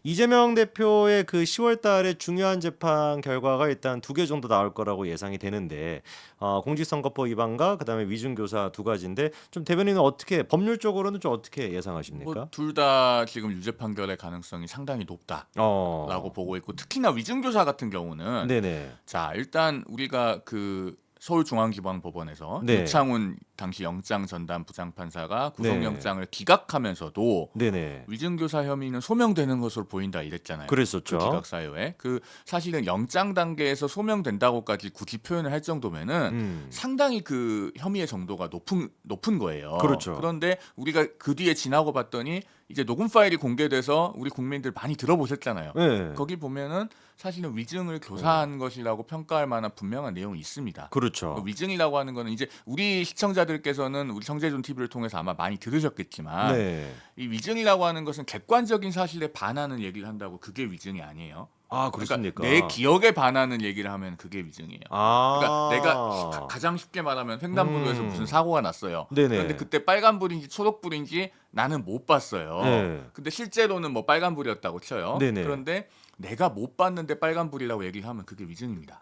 이재명 대표의 그 10월 달에 중요한 재판 결과가 일단 두 개 정도 나올 거라고 예상이 되는데 공직선거법 위반과 그다음에 위증교사 두 가지인데 좀 대변인은 어떻게 법률적으로는 좀 어떻게 예상하십니까? 뭐 둘 다 지금 유죄 판결의 가능성이 상당히 높다라고 보고 있고 특히나 위증교사 같은 경우는 네네. 자 일단 우리가 그 서울중앙지방법원에서 네. 유창훈 당시 영장 전담 부장판사가 네. 구속영장을 기각하면서도 네네. 위증교사 혐의는 소명되는 것으로 보인다 이랬잖아요. 그랬었죠. 그 기각 사유에 그 사실은 영장 단계에서 소명된다고까지 굳이 표현을 할 정도면은 상당히 그 혐의의 정도가 높은 거예요. 그렇죠. 그런데 우리가 그 뒤에 지나고 봤더니 이제 녹음 파일이 공개돼서 우리 국민들 많이 들어보셨잖아요. 네. 거기 보면은 사실은 위증을 교사한 것이라고 평가할 만한 분명한 내용이 있습니다. 그렇죠. 위증이라고 하는 거는 이제 우리 시청자들께서는 우리 정재준 TV를 통해서 아마 많이 들으셨겠지만 네. 이 위증이라고 하는 것은 객관적인 사실에 반하는 얘기를 한다고 그게 위증이 아니에요. 아, 그러니까 그렇습니까? 내 기억에 반하는 얘기를 하면 그게 위증이에요. 그러니까 내가 가장 쉽게 말하면 횡단보도에서 무슨 사고가 났어요. 네네. 그런데 그때 빨간불인지 초록불인지 나는 못 봤어요. 네. 근데 실제로는 뭐 빨간불이었다고 쳐요. 네네. 그런데 내가 못 봤는데 빨간불이라고 얘기를 하면 그게 위증입니다.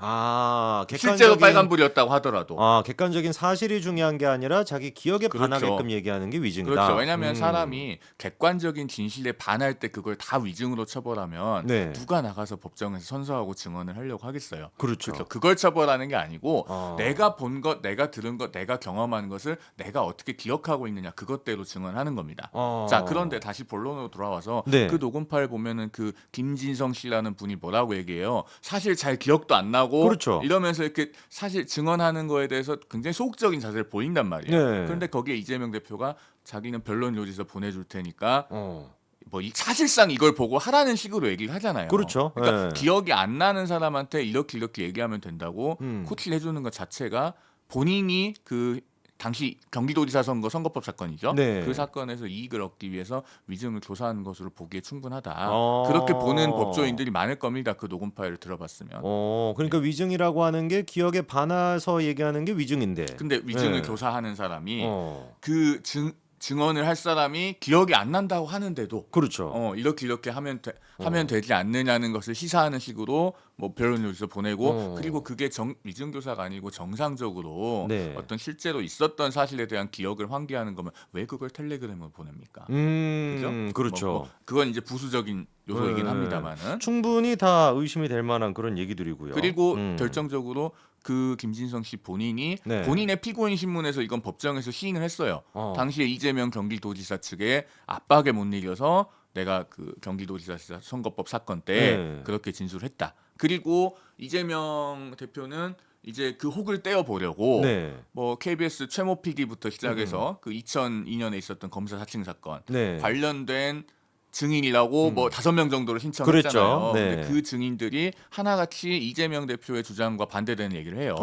객관적인 실제로 빨간불이었다고 하더라도. 객관적인 사실이 중요한 게 아니라 자기 기억에 그렇죠. 반하게끔 얘기하는 게 위증이다. 그렇죠. 왜냐하면 사람이 객관적인 진실에 반할 때 그걸 다 위증으로 처벌하면 네. 누가 나가서 법정에서 선서하고 증언을 하려고 하겠어요. 그렇죠. 그렇죠. 그걸 처벌하는 게 아니고 아. 내가 본 것, 내가 들은 것, 내가 경험한 것을 내가 어떻게 기억하고 있느냐 그것대로 증언하는 겁니다. 자, 그런데 다시 본론으로 돌아와서 네. 그 녹음 파일 보면은 그 김진성 씨라는 분이 뭐라고 얘기해요. 사실 잘 기억도 안 나고 그렇죠. 이러면서 이렇게 사실 증언하는 거에 대해서 굉장히 소극적인 자세를 보인단 말이에요. 네. 그런데 거기에 이재명 대표가 자기는 변론 요지서 보내줄 테니까 어. 뭐 사실상 이걸 보고 하라는 식으로 얘기를 하잖아요. 그렇죠. 그러니까 네. 기억이 안 나는 사람한테 이렇게 얘기하면 된다고 코치를 해주는 것 자체가 본인이 그 당시 경기도지사 선거법 사건이죠. 네. 그 사건에서 이익을 얻기 위해서 위증을 교사하는 것으로 보기에 충분하다. 그렇게 보는 법조인들이 많을 겁니다. 그 녹음 파일을 들어봤으면. 그러니까 위증이라고 하는 게 기억에 반해서 얘기하는 게 위증인데. 근데 위증을 네. 교사하는 사람이 그 증언을 할 사람이 기억이 안 난다고 하는데도 그렇죠. 이렇게 하면 되지 않느냐는 것을 시사하는 식으로 뭐 변론 요지서 보내고 그리고 그게 위증 교사가 아니고 정상적으로 네. 어떤 실제로 있었던 사실에 대한 기억을 환기하는 거면 왜 그걸 텔레그램으로 보냅니까? 그죠? 그렇죠. 뭐 그건 이제 부수적인 요소이긴 합니다만은 충분히 다 의심이 될 만한 그런 얘기들이고요. 그리고 결정적으로 그 김진성 씨 본인이 네. 본인의 피고인 신문에서 이건 법정에서 시인을 했어요. 어. 당시에 이재명 경기도지사 측에 압박에 못 이겨서 내가 그 경기도지사 선거법 사건 때 네. 그렇게 진술을 했다. 그리고 이재명 대표는 이제 그 혹을 떼어 보려고 네. 뭐 KBS 최모 PD부터 시작해서 그 2002년에 있었던 검사 사칭 사건 네. 관련된 증인이라고 뭐 5명 정도를 그랬죠. 신청했잖아요. 네. 근데 그 증인들이 하나같이 이재명 대표의 주장과 반대되는 얘기를 해요.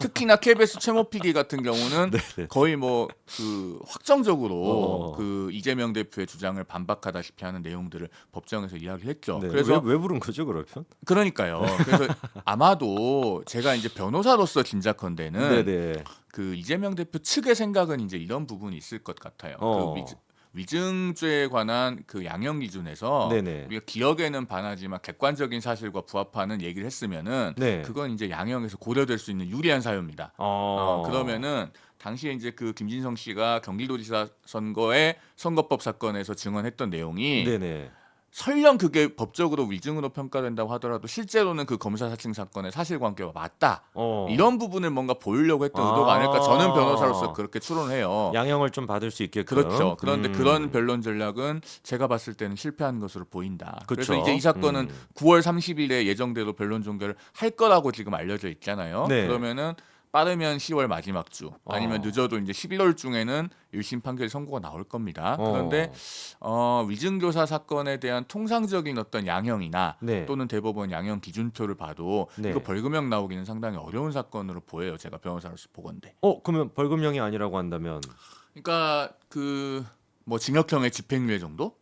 특히나 KBS 최모 PD 같은 경우는 네. 거의 뭐 그 확정적으로 그 이재명 대표의 주장을 반박하다시피 하는 내용들을 법정에서 이야기했죠. 네. 그래서 왜 부른 거죠, 그러면? 그러니까요. 그래서 아마도 제가 이제 변호사로서 짐작컨대는 네네. 그 이재명 대표 측의 생각은 이제 이런 부분이 있을 것 같아요. 그 위증죄에 관한 그 양형 기준에서 네네. 우리가 기억에는 반하지만 객관적인 사실과 부합하는 얘기를 했으면은 네. 그건 이제 양형에서 고려될 수 있는 유리한 사유입니다. 그러면은 당시에 이제 그 김진성 씨가 경기도지사 선거의 선거법 사건에서 증언했던 내용이 네네. 설령 그게 법적으로 위증으로 평가된다고 하더라도 실제로는 그 검사 사칭 사건의 사실관계와 맞다. 이런 부분을 뭔가 보이려고 했던 의도가 아닐까 저는 변호사로서 그렇게 추론해요. 양형을 좀 받을 수 있게끔. 그렇죠. 그런데 그런 변론 전략은 제가 봤을 때는 실패한 것으로 보인다. 그래서 이제 이 사건은 9월 30일에 예정대로 변론 종결을 할 거라고 지금 알려져 있잖아요. 네. 그러면은 빠르면 10월 마지막 주 아니면 늦어도 이제 11월 중에는 1심 판결 선고가 나올 겁니다. 그런데 위증교사 사건에 대한 통상적인 어떤 양형이나 네. 또는 대법원 양형 기준표를 봐도 네. 이거 벌금형 나오기는 상당히 어려운 사건으로 보여요. 제가 변호사로서 보건데. 그러면 벌금형이 아니라고 한다면 그러니까 그 뭐 징역형의 집행유예 정도?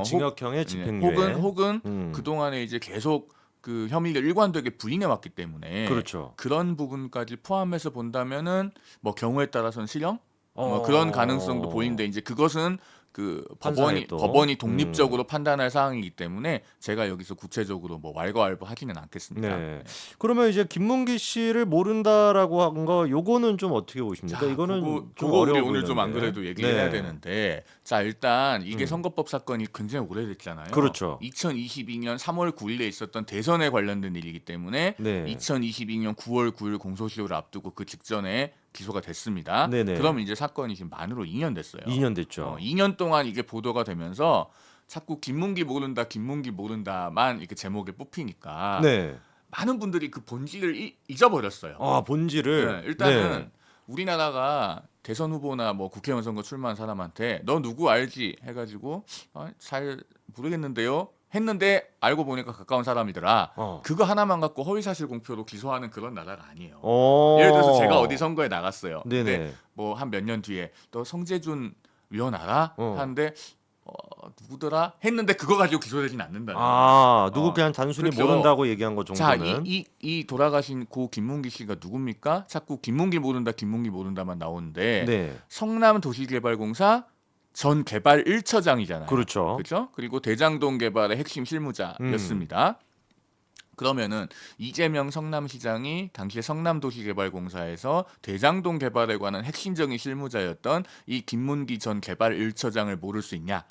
징역형의 집행유예. 혹은 그동안에 이제 계속 그 혐의를 일관되게 부인해 왔기 때문에 그렇죠. 그런 부분까지 포함해서 본다면은 뭐 경우에 따라서는 실형 뭐 그런 가능성도 보이는데 이제 그것은 그 판사의 또. 법원이 독립적으로 판단할 사항이기 때문에 제가 여기서 구체적으로 뭐 왈가왈부하지는 않겠습니다. 네. 그러면 이제 김문기 씨를 모른다라고 한 거 요거는 좀 어떻게 보십니까? 자, 이거는 그거 좀 우리 어려워 오늘 좀 안 보이는데. 그래도 얘기를 네. 해야 되는데, 자 일단 이게 음. 선거법 사건이 굉장히 오래됐잖아요. 그렇죠. 2022년 3월 9일에 있었던 대선에 관련된 일이기 때문에 네. 2022년 9월 9일 공소시효를 앞두고 그 직전에 기소가 됐습니다. 네네. 그럼 이제 사건이 지금 만으로 2년 됐어요. 2년 됐죠. 2년 동안 이게 보도가 되면서 자꾸 김문기 모른다만 이렇게 제목에 뽑히니까 네. 많은 분들이 그 본질을 잊어버렸어요. 아, 본질을. 네, 일단은 네. 우리나라가 대선 후보나 뭐 국회의원 선거 출마한 사람한테 너 누구 알지 해가지고 잘 모르겠는데요 했는데 알고 보니까 가까운 사람이더라. 그거 하나만 갖고 허위사실 공표로 기소하는 그런 나라가 아니에요. 예를 들어서 제가 어디 선거에 나갔어요. 네네. 근데 뭐 한 몇 년 뒤에 너 성재준 위원 알아? 하는데 누구더라? 했는데 그거 가지고 기소되진 않는다는 거예요. 누구 그냥 단순히 그렇죠. 모른다고 얘기한 거 자, 정도는. 이 돌아가신 고 김문기 씨가 누굽니까? 자꾸 김문기 모른다만 나오는데 네. 성남도시개발공사 전 개발 1처장이잖아요. 그렇죠. 그렇죠? 그리고 대장동 개발의 핵심 실무자였습니다. 그러면은 이재명 성남시장이 당시에 성남도시개발공사에서 대장동 개발에 관한 핵심적인 실무자였던 이 김문기 전 개발 1처장을 모를 수 있냐?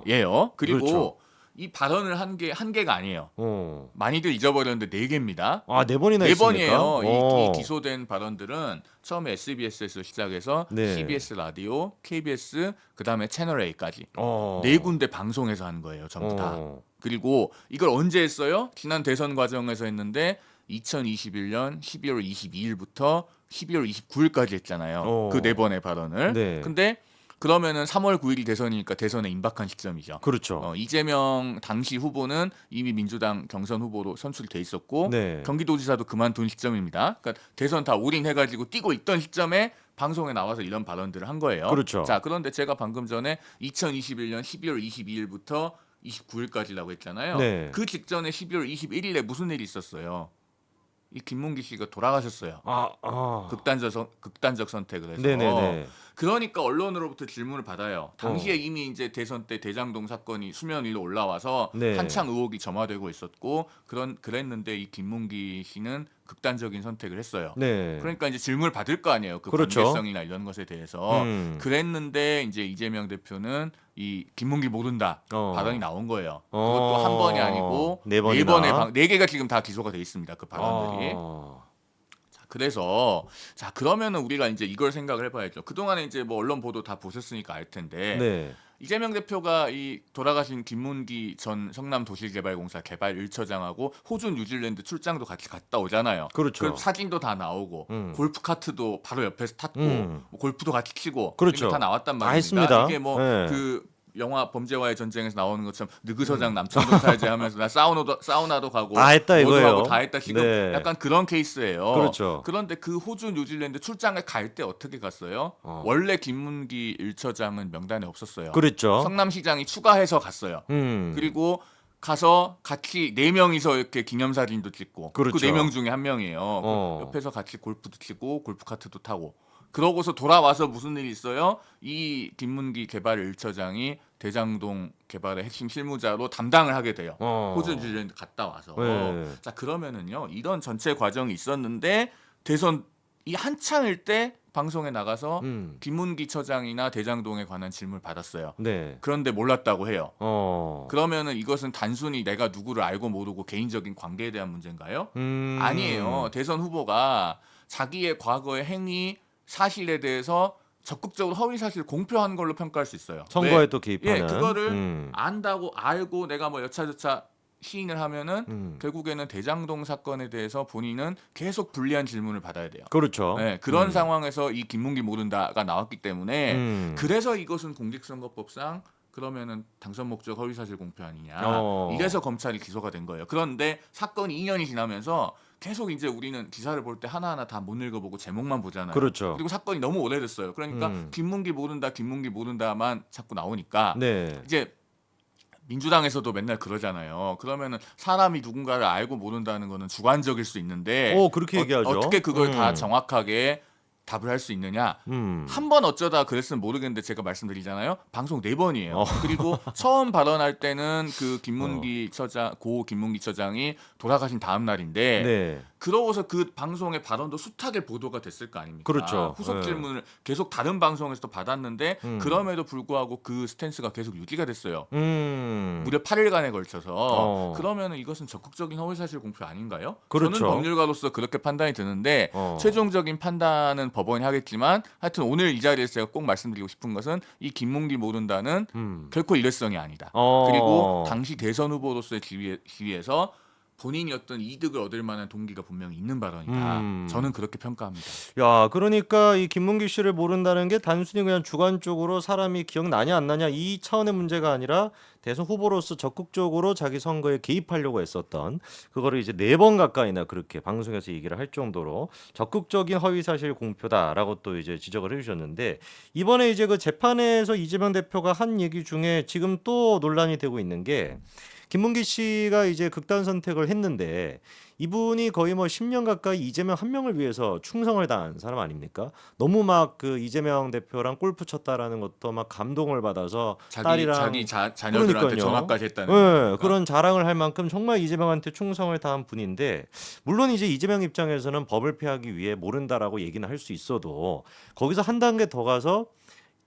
예요. 그리고 그렇죠. 이 발언을 한 개가 아니에요. 어. 많이들 잊어버렸는데 4개입니다. 네 번이나 네 있습니까? 번이에요. 이 기소된 발언들은 처음에 SBS에서 시작해서 네. CBS 라디오, KBS, 그다음에 채널 A까지 어. 4군데 방송에서 한 거예요. 전부 다. 그리고 이걸 언제 했어요? 지난 대선 과정에서 했는데 2021년 12월 22일부터 12월 29일까지 했잖아요. 그 4번의 발언을. 네. 근데 그러면은 3월 9일이 대선이니까 대선에 임박한 시점이죠. 그렇죠. 이재명 당시 후보는 이미 민주당 경선 후보로 선출돼 있었고 네. 경기도지사도 그만둔 시점입니다. 그러니까 대선 다 올인해가지고 뛰고 있던 시점에 방송에 나와서 이런 발언들을 한 거예요. 그렇죠. 자, 그런데 제가 방금 전에 2021년 12월 22일부터 29일까지라고 했잖아요. 네. 그 직전에 12월 21일에 무슨 일이 있었어요? 이 김문기 씨가 돌아가셨어요. 극단적 선택을 해서. 네네네. 그러니까 언론으로부터 질문을 받아요. 당시에 이미 이제 대선 때 대장동 사건이 수면 위로 올라와서 네. 한창 의혹이 점화되고 있었고 그랬는데 이 김문기 씨는 극단적인 선택을 했어요. 네. 그러니까 이제 질문을 받을 거 아니에요. 그 그렇죠. 관계성이나 이런 것에 대해서. 그랬는데 이제 이재명 대표는 이 김문기 모른다 발언이 나온 거예요. 그것도 한 번이 아니고 네 번이나. 4개가 지금 다 기소가 돼 있습니다. 그 발언들이. 그래서 자 그러면은 우리가 이제 이걸 생각을 해봐야죠. 그동안에 이제 뭐 언론 보도 다 보셨으니까 알 텐데 네. 이재명 대표가 이 돌아가신 김문기 전 성남도시개발공사 개발 1처장하고 호주 뉴질랜드 출장도 같이 갔다 오잖아요. 그렇죠. 그 사진도 다 나오고 골프 카트도 바로 옆에서 탔고 뭐 골프도 같이 치고 그렇죠. 다 나왔단 다 말입니다. 했습니다. 이게 뭐 네. 그 영화 범죄와의 전쟁에서 나오는 것처럼 느그서장 남천동 살지 하면서 나 사우나도 가고 다 했다 뭐도 이거예요. 하고 다 했다 지금 네. 약간 그런 케이스예요. 그렇죠. 그런데 그 호주 뉴질랜드 출장을 갈 때 어떻게 갔어요? 원래 김문기 1처장은 명단에 없었어요. 그랬죠. 성남시장이 추가해서 갔어요. 그리고 가서 같이 4명이서 이렇게 기념사진도 찍고 그렇죠. 그 4명 중에 한 명이에요. 옆에서 같이 골프도 치고 골프카트도 타고 그러고서 돌아와서 무슨 일이 있어요? 이 김문기 개발 1처장이 대장동 개발의 핵심 실무자로 담당을 하게 돼요. 호주 뉴질랜드 갔다 와서. 네. 자 그러면은요 이런 전체 과정이 있었는데 대선 이 한창일 때 방송에 나가서 김문기 처장이나 대장동에 관한 질문을 받았어요. 네. 그런데 몰랐다고 해요. 그러면은 이것은 단순히 내가 누구를 알고 모르고 개인적인 관계에 대한 문제인가요? 아니에요. 대선 후보가 자기의 과거의 행위 사실에 대해서 적극적으로 허위 사실 공표한 걸로 평가할 수 있어요. 선거에 왜? 또 개입하는. 예, 그거를 안다고 알고 내가 뭐 여차저차 시인을 하면은 결국에는 대장동 사건에 대해서 본인은 계속 불리한 질문을 받아야 돼요. 그렇죠. 네, 그런 상황에서 이 김문기 모른다가 나왔기 때문에 그래서 이것은 공직선거법상 그러면은 당선 목적 허위 사실 공표 아니냐. 이래서 검찰이 기소가 된 거예요. 그런데 사건이 2년이 지나면서 계속 이제 우리는 기사를 볼 때 하나하나 다 못 읽어보고 제목만 보잖아요. 그렇죠. 그리고 사건이 너무 오래됐어요. 그러니까 김문기 모른다만 자꾸 나오니까 네. 이제 민주당에서도 맨날 그러잖아요. 그러면은 사람이 누군가를 알고 모른다는 거는 주관적일 수 있는데 그렇게 얘기하죠. 어떻게 그걸 다 정확하게 답을 할 수 있느냐? 한 번 어쩌다 그랬으면 모르겠는데 제가 말씀드리잖아요. 방송 4번이에요. 그리고 처음 발언할 때는 그 김문기 처장, 고 김문기 처장이 돌아가신 다음 날인데 네. 그러고서 그 방송의 발언도 숱하게 보도가 됐을 거 아닙니까? 그렇죠. 후속 네. 질문을 계속 다른 방송에서도 받았는데 그럼에도 불구하고 그 스탠스가 계속 유지가 됐어요. 무려 8일간에 걸쳐서. 그러면 이것은 적극적인 허위사실 공표 아닌가요? 그렇죠. 저는 법률가로서 그렇게 판단이 드는데 최종적인 판단은 법원이 하겠지만 하여튼 오늘 이 자리에서 제가 꼭 말씀드리고 싶은 것은 이 김문기 모른다는 결코 일회성이 아니다. 그리고 당시 대선 후보로서의 지위에서 본인이 어떤 이득을 얻을 만한 동기가 분명히 있는 발언이다. 저는 그렇게 평가합니다. 야, 그러니까 이 김문기 씨를 모른다는 게 단순히 그냥 주관적으로 사람이 기억나냐 안 나냐 이 차원의 문제가 아니라 대선 후보로서 적극적으로 자기 선거에 개입하려고 했었던 그거를 이제 4번 가까이나 그렇게 방송에서 얘기를 할 정도로 적극적인 허위사실 공표다라고 또 이제 지적을 해주셨는데 이번에 이제 그 재판에서 이재명 대표가 한 얘기 중에 지금 또 논란이 되고 있는 게 김문기 씨가 이제 극단 선택을 했는데 이분이 거의 뭐 10년 가까이 이재명 한 명을 위해서 충성을 다한 사람 아닙니까? 너무 막 그 이재명 대표랑 골프 쳤다라는 것도 막 감동을 받아서 딸이랑 자녀들한테 그러니까요. 전화까지 했다는 네, 그런 자랑을 할 만큼 정말 이재명한테 충성을 다한 분인데 물론 이제 이재명 입장에서는 법을 피하기 위해 모른다라고 얘기는 할 수 있어도 거기서 한 단계 더 가서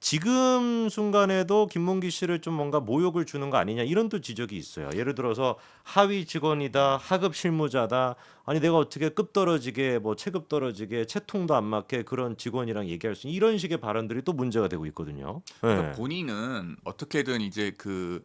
지금 순간에도 김문기 씨를 좀 뭔가 모욕을 주는 거 아니냐 이런 또 지적이 있어요. 예를 들어서 하위 직원이다, 하급 실무자다. 아니 내가 어떻게 급 떨어지게 뭐 체급 떨어지게 채통도 안 맞게 그런 직원이랑 얘기할 수 있는 이런 식의 발언들이 또 문제가 되고 있거든요. 그러니까 네. 본인은 어떻게든 이제 그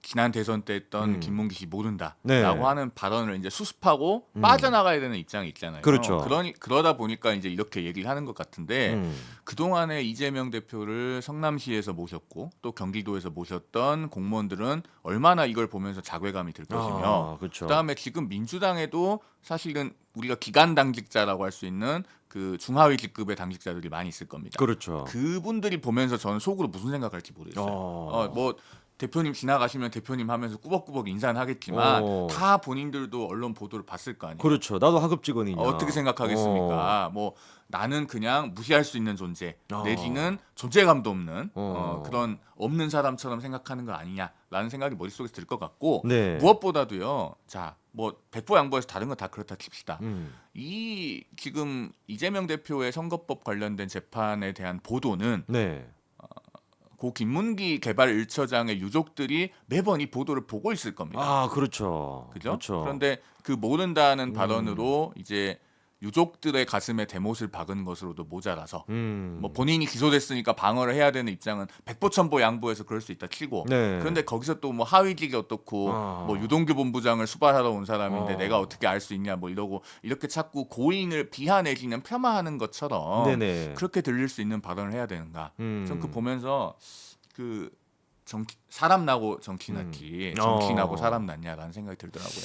지난 대선 때 했던 김문기 씨 모른다라고 네. 하는 발언을 이제 수습하고 빠져나가야 되는 입장이 있잖아요. 그렇죠. 그러다 보니까 이제 이렇게 얘기를 하는 것 같은데 그동안에 이재명 대표를 성남시에서 모셨고 또 경기도에서 모셨던 공무원들은 얼마나 이걸 보면서 자괴감이 들 것이며 그렇죠. 그다음에 지금 민주당에도 사실은 우리가 기간 당직자라고 할 수 있는 그 중하위 직급의 당직자들이 많이 있을 겁니다. 그렇죠. 그분들이 보면서 저는 속으로 무슨 생각할지 모르겠어요. 뭐 대표님 지나가시면 대표님 하면서 꾸벅꾸벅 인사는 하겠지만 다 본인들도 언론 보도를 봤을 거 아니에요. 그렇죠. 나도 하급 직원이냐. 어떻게 생각하겠습니까? 뭐 나는 그냥 무시할 수 있는 존재 내지는 존재감도 없는 그런 없는 사람처럼 생각하는 거 아니냐라는 생각이 머릿속에서 들 것 같고 네. 무엇보다도요. 자, 뭐 백보 양보해서 다른 건 다 그렇다 칩시다. 이 지금 이재명 대표의 선거법 관련된 재판에 대한 보도는 네. 고 김문기 개발 1처장의 유족들이 매번 이 보도를 보고 있을 겁니다. 그렇죠. 그죠? 그렇죠. 그런데 그 모른다는 발언으로 이제 유족들의 가슴에 대못을 박은 것으로도 모자라서 뭐 본인이 기소됐으니까 방어를 해야 되는 입장은 백보천보 양보해서 그럴 수 있다 치고 네. 그런데 거기서 또 뭐 하위직이 어떻고 뭐 유동규 본부장을 수발하러 온 사람인데 내가 어떻게 알 수 있냐 뭐 이러고 이렇게 자꾸 고인을 비하내지는 폄하하는 것처럼 네네. 그렇게 들릴 수 있는 발언을 해야 되는가? 전 그 보면서 그 사람 나고 정치 났지 정치 나고 사람 났냐라는 생각이 들더라고요.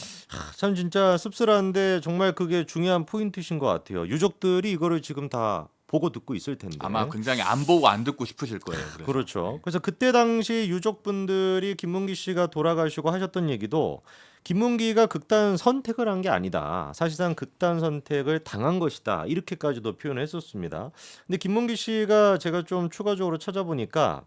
참 진짜 씁쓸한데 정말 그게 중요한 포인트신 것 같아요. 유족들이 이거를 지금 다 보고 듣고 있을 텐데. 아마 굉장히 안 보고 안 듣고 싶으실 거예요. 그래서. 그렇죠. 네. 그래서 그때 당시 유족분들이 김문기 씨가 돌아가시고 하셨던 얘기도 김문기가 극단 선택을 한 게 아니다. 사실상 극단 선택을 당한 것이다. 이렇게까지도 표현을 했었습니다. 근데 김문기 씨가 제가 좀 추가적으로 찾아보니까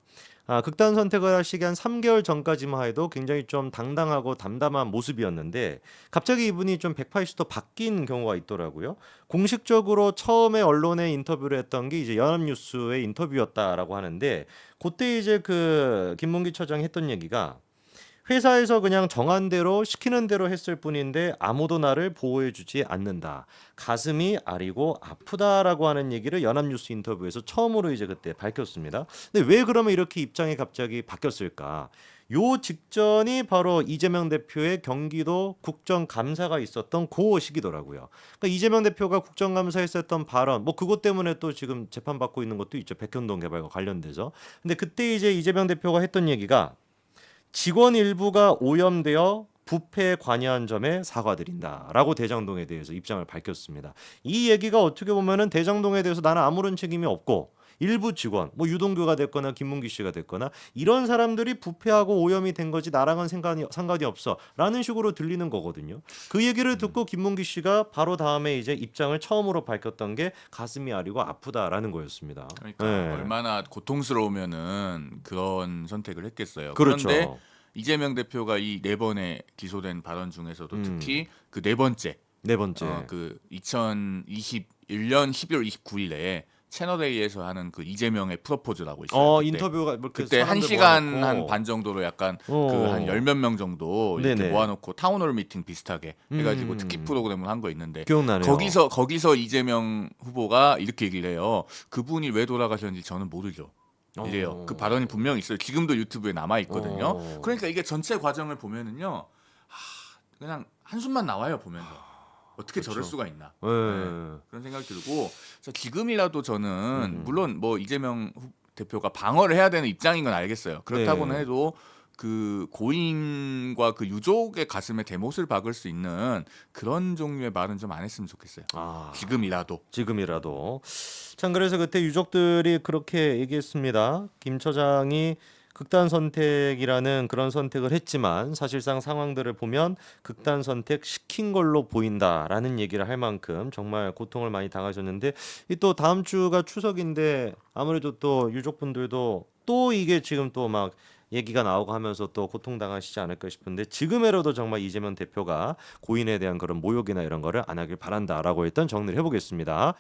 극단 선택을 하시기 한 3개월 전까지만 해도 굉장히 좀 당당하고 담담한 모습이었는데 갑자기 이분이 좀 180도 바뀐 경우가 있더라고요. 공식적으로 처음에 언론에 인터뷰를 했던 게 이제 연합뉴스의 인터뷰였다라고 하는데 그때 이제 그 김문기 처장이 했던 얘기가 회사에서 그냥 정한 대로 시키는 대로 했을 뿐인데 아무도 나를 보호해주지 않는다. 가슴이 아리고 아프다라고 하는 얘기를 연합뉴스 인터뷰에서 처음으로 이제 그때 밝혔습니다. 근데 왜 그러면 이렇게 입장이 갑자기 바뀌었을까? 요 직전이 바로 이재명 대표의 경기도 국정감사가 있었던 그 시기더라고요. 그러니까 이재명 대표가 국정감사했었던 발언, 뭐 그것 때문에 또 지금 재판받고 있는 것도 있죠. 백현동 개발과 관련돼서. 근데 그때 이제 이재명 대표가 했던 얘기가 직원 일부가 오염되어 부패에 관여한 점에 사과드린다라고 대장동에 대해서 입장을 밝혔습니다. 이 얘기가 어떻게 보면은 대장동에 대해서 나는 아무런 책임이 없고 일부 직원, 뭐 유동규가 됐거나 김문기 씨가 됐거나 이런 사람들이 부패하고 오염이 된 거지 나랑은 상관이 없어라는 식으로 들리는 거거든요. 그 얘기를 듣고 김문기 씨가 바로 다음에 이제 입장을 처음으로 밝혔던 게 가슴이 아리고 아프다라는 거였습니다. 그러니까 네. 얼마나 고통스러우면은 그런 선택을 했겠어요. 그렇죠. 그런데 이재명 대표가 이 4번의 기소된 발언 중에서도 특히 그 네 번째 그 2021년 12월 29일에 채널A에서 하는 그 이재명의 프로포즈라고 있어요. 그때. 인터뷰가 뭐 이렇게 그때 사람들 1시간 모아놓고. 한 반 정도로 약간 그 어. 한 10몇 명 정도 이렇게 네네. 모아놓고 타운홀 미팅 비슷하게 해가지고 특집 프로그램을 한 거 있는데 기억나네요. 거기서 이재명 후보가 이렇게 얘기를 해요. 그분이 왜 돌아가셨는지 저는 모르죠. 이래요. 그 발언이 분명히 있어요. 지금도 유튜브에 남아 있거든요. 그러니까 이게 전체 과정을 보면은요, 그냥 한숨만 나와요 보면서. 어떻게 저럴 수가 있나. 네. 그런 생각이 들고 지금이라도 저는 물론 뭐 이재명 대표가 방어를 해야 되는 입장인 건 알겠어요. 그렇다고는 네. 해도 그 고인과 그 유족의 가슴에 대못을 박을 수 있는 그런 종류의 말은 좀 안 했으면 좋겠어요. 지금이라도. 참 그래서 그때 유족들이 그렇게 얘기했습니다. 김 처장이 극단 선택이라는 그런 선택을 했지만 사실상 상황들을 보면 극단 선택 시킨 걸로 보인다라는 얘기를 할 만큼 정말 고통을 많이 당하셨는데 이 또 다음 주가 추석인데 아무래도 또 유족분들도 또 이게 지금 또 막 얘기가 나오고 하면서 또 고통당하시지 않을까 싶은데 지금이라도 정말 이재명 대표가 고인에 대한 그런 모욕이나 이런 거를 안 하길 바란다라고 일단 정리를 해보겠습니다.